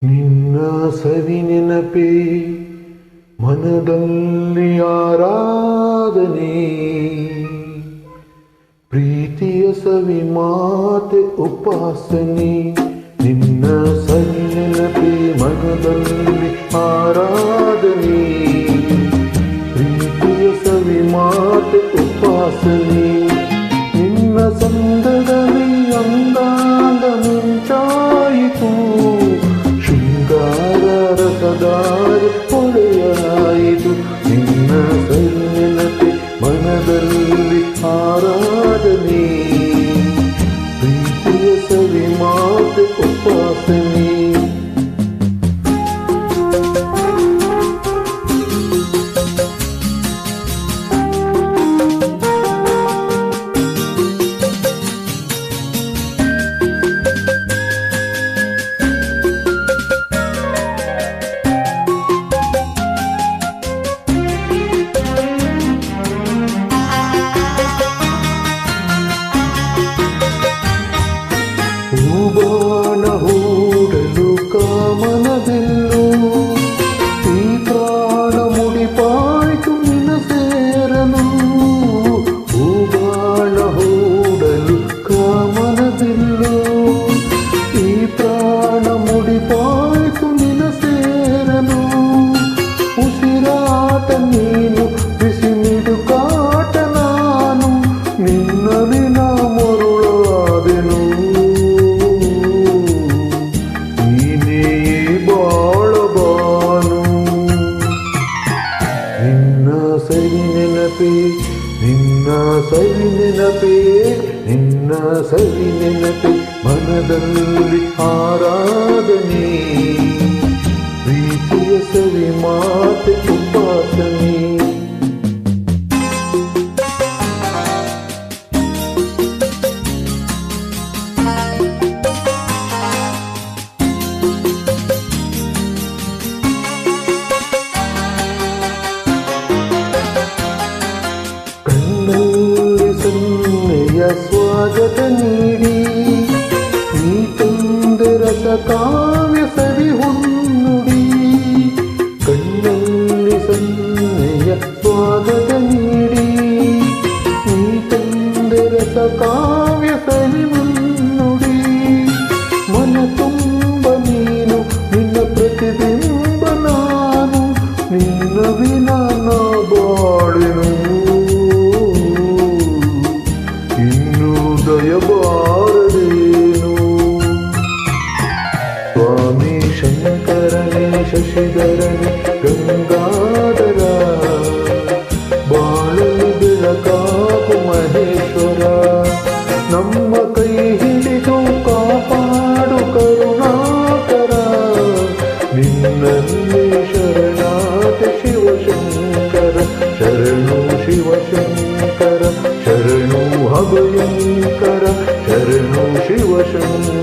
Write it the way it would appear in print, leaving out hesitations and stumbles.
ನಿನ್ನ ಸವಿ ನೆನಪೇ ಮನದಲ್ಲಿ ಆರಾಧನೆ, ಪ್ರೀತಿಯ ಸವಿ ಮಾತೆ ಉಪಾಸನೆ. ನಿನ್ನ ಸವಿ ನೆನಪೇ ಮನದಲ್ಲಿ ಆರಾಧನೆ, ಪ್ರೀತಿಯ ಸವಿ ಮಾತೆ ಉಪಾಸನೆ. ನಿನ್ನ ಸಂದದಲ್ಲಿ ಅಂದಾಂಗ ಮಿಂಚಾಯಿತು, ಶೃಂಗಾರ ರಸದಾರ ಹೊಳೆಯಾಯಿತು. ನಿನ್ನ ಸವಿ ನೆನಪೆ ಮನದಲ್ಲಿ ಆರಾಧನೆ, ಪ್ರೀತಿಯ ಸವಿ ಮಾತೆ ಉಪಾಸನೆ. ಹೂಬಾಣ ಹೂಡಲು ಕಾಮನವಿಲ್ಲು, ಈ ಪ್ರಾಣ ಮುಡಿಪಾಯ್ತು ನಿನ್ನ ಸೇರಲು. ಹೂಬಾಣ ಹೂಡಲು ಕಾಮನವಿಲ್ಲು, ಈ ಪ್ರಾಣ ಮುಡಿಪಾಯ್ತು ನಿನ್ನ ಸೇರಲು. ಉಸಿರಾಟ ನೀನು ಬಿಸಿ ಮಿಡುಕಾಟ ನಾನು, ನಿನ್ನ ನಿನ ಮರುಳಾದೆನು. ಸವಿ ನೆನಪೇ ನಿನ್ನ ಸವಿ ನೆನಪೇ, ನಿನ್ನ ಸವಿ ನೆನಪೇ ಮನದಲ್ಲಿ ಆರಾಧನೆ, ಪ್ರೀತಿಯ ಸವಿ ಮಾತೆ ಉಪಾಸನೆ. ಸನ್ನೆಯ ಸ್ವಾಗತ ನೀಡಿ, ನೀ ತಂದ ರಸ ಕಾವ್ಯ ಸವಿ ಹೊನ್ನುಡಿ. ಕಣ್ಣಲ್ಲಿ ಸನ್ನೆಯ ಸ್ವಾಗತ ನೀಡಿ, ನೀ ತಂದ ರಸ ಕಾವ್ಯ ಸವಿ ಹೊನ್ನುಡಿ. ಮನ ತುಂಬ ನೀನು, ನಿನ್ನ ಪ್ರತಿಬಿಂಬ ನಾನು, ನಿನ್ನ ವಿನ ನಾ ಬಾಳೆನು. ದಯಬಾರದೇನು ಸ್ವಾಮಿ ಶಂಕರನೇ ಶಶಿಧರನೇ ಗಂಗಾಧರ, ಬಾಳಲು ಬೆಳಕಾಕು ಮಹೇಶ್ವರ. ನಮ್ಮ ಕೈ ಹಿಡಿದು ಕಾಪಾಡು ಕರುಣಾಕರ, ನಿನ್ನಲ್ಲಿ ಶರಣಾದ ಶಿವಶಂಕರ. ಶರಣು ಶಿವಶಂಕರ, ಶರಣು ಅಭಯಂಕರ, ಶರಣು ಶಿವಶಂಕರ.